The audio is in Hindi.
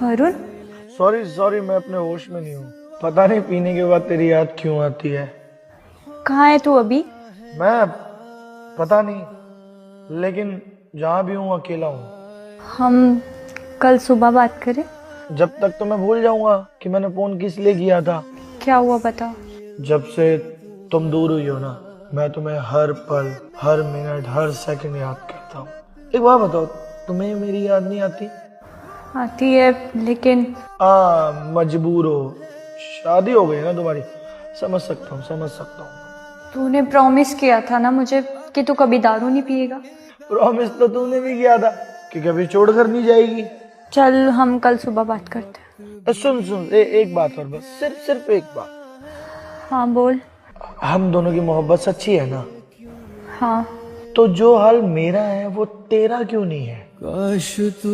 वरुण, सॉरी सॉरी, मैं अपने होश में नहीं हूँ। पता नहीं पीने के बाद तेरी याद क्यों आती है। कहाँ है तू अभी? मैं पता नहीं, लेकिन जहाँ भी हूँ अकेला हूँ। हम कल सुबह बात करें। जब तक तो मैं भूल जाऊंगा कि मैंने फोन किस लिए किया था। क्या हुआ बताओ। जब से तुम दूर हुई हो ना, मैं तुम्हें हर पल, हर मिनट, हर सेकंड याद करता हूँ। एक बात बताओ, तुम्हें मेरी याद नहीं आती? आती है लेकिन मजबूर हो, शादी हो गई ना तुम्हारी। समझ सकता हूँ, समझ सकता हूँ। तूने प्रॉमिस किया था ना मुझे कि तू कभी दारू नहीं पिएगा। प्रॉमिस तो तूने भी किया था कि कभी छोड़ कर नहीं जाएगी। चल हम कल सुबह बात करते हैं। सुन सुन, एक बात और, बस सिर्फ एक बात। हाँ बोल। हम दोनों की मोहब्बत सच्ची है ना? हाँ। तो जो हाल मेरा है वो तेरा क्यों नहीं है? काश तू